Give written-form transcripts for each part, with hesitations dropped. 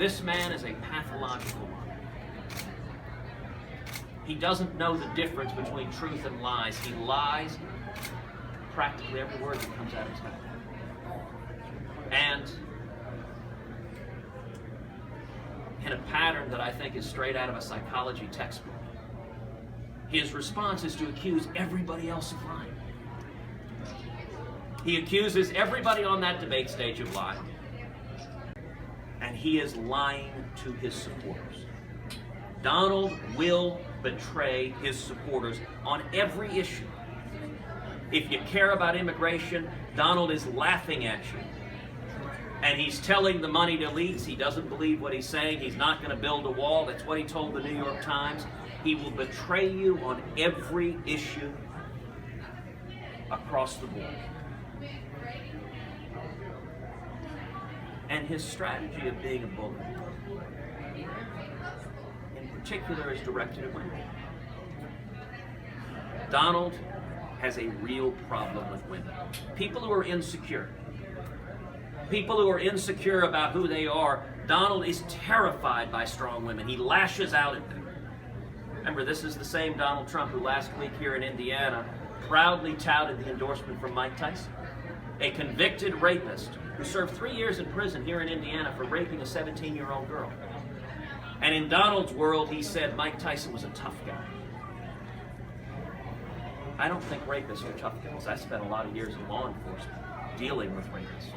This man is a pathological liar. He doesn't know the difference between truth and lies. He lies practically every word that comes out of his mouth. And in a pattern that I think is straight out of a psychology textbook, his response is to accuse everybody else of lying. He accuses everybody on that debate stage of lying. And he is lying to his supporters. Donald will betray his supporters on every issue. If you care about immigration, Donald is laughing at you. And he's telling the moneyed elites he doesn't believe what he's saying. He's not going to build a wall. That's what he told the New York Times. He will betray you on every issue across the board. And his strategy of being a bully, in particular, is directed at women. Donald has a real problem with women. People who are insecure. People who are insecure about who they are. Donald is terrified by strong women. He lashes out at them. Remember, this is the same Donald Trump who last week here in Indiana proudly touted the endorsement from Mike Tyson, a convicted rapist who served 3 years in prison here in Indiana for raping a 17-year-old girl. And in Donald's world, he said Mike Tyson was a tough guy. I don't think rapists are tough guys. I spent a lot of years in law enforcement dealing with rapists.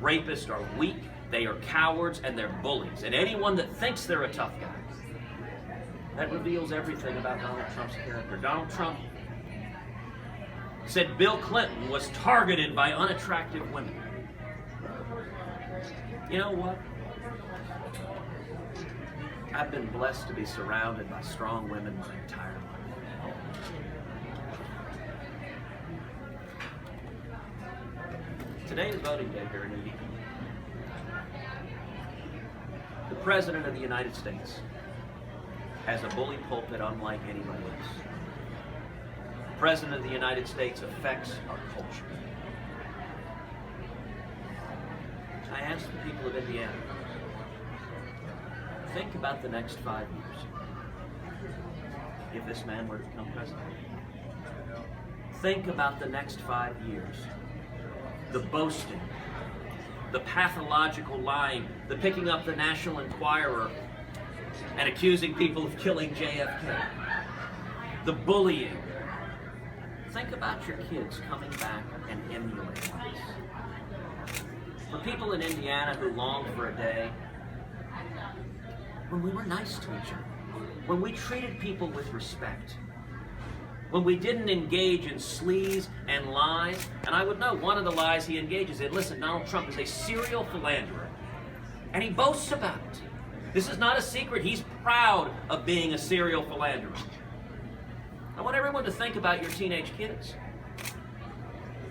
Rapists are weak, they are cowards, and they're bullies. And anyone that thinks they're a tough guy, that reveals everything about Donald Trump's character. Donald Trump said Bill Clinton was targeted by unattractive women. You know what? I've been blessed to be surrounded by strong women my entire life. Today is voting day here in Indiana. The President of the United States has a bully pulpit unlike anybody else. The President of the United States affects our culture. I ask the people of Indiana, think about the next 5 years. If this man were to become president. Think about the next 5 years. The boasting, the pathological lying, the picking up the National Enquirer and accusing people of killing JFK, the bullying. Think about your kids coming back and emulating this. For people in Indiana who long for a day when we were nice to each other, when we treated people with respect, when we didn't engage in sleaze and lies. And I would know one of the lies he engages in, listen, Donald Trump is a serial philanderer, and he boasts about it. This is not a secret. He's proud of being a serial philanderer. I want everyone to think about your teenage kids.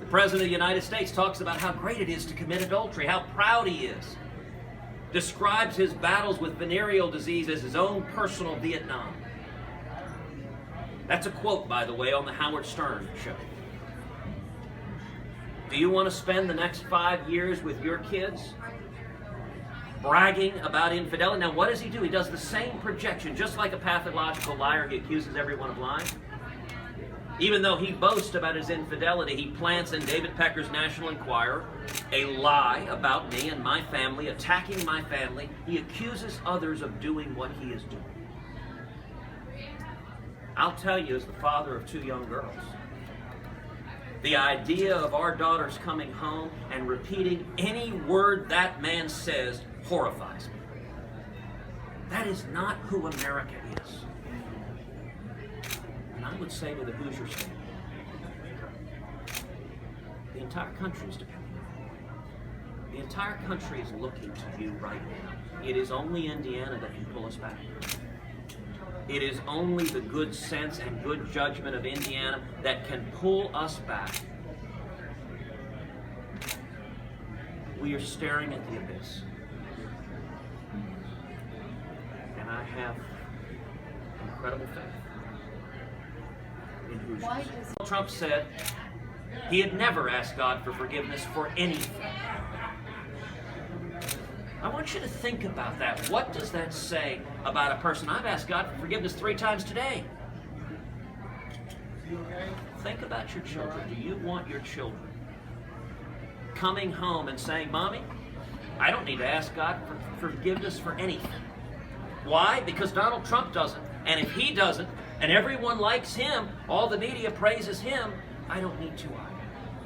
The President of the United States talks about how great it is to commit adultery, how proud he is. Describes his battles with venereal disease as his own personal Vietnam. That's a quote, by the way, on the Howard Stern show. Do you want to spend the next 5 years with your kids bragging about infidelity? Now, what does he do? He does the same projection. Just like a pathological liar, he accuses everyone of lying. Even though he boasts about his infidelity, he plants in David Pecker's National Enquirer a lie about me and my family, attacking my family. He accuses others of doing what he is doing. I'll tell you, as the father of 2 young girls, the idea of our daughters coming home and repeating any word that man says horrifies me. That is not who America is. And I would say to the Hoosier State, the entire country is depending on you. The entire country is looking to you right now. It is only Indiana that can pull us back. It is only the good sense and good judgment of Indiana that can pull us back. We are staring at the abyss. And I have incredible faith in Hoosiers. Trump said he had never asked God for forgiveness for anything. I want want you to think about that. What does that say about a person? I've asked God for forgiveness 3 times today. Think about your children. Do you want your children coming home and saying, Mommy, I don't need to ask God for forgiveness for anything. Why? Because Donald Trump doesn't. And if he doesn't, and everyone likes him, all the media praises him, I don't need to either.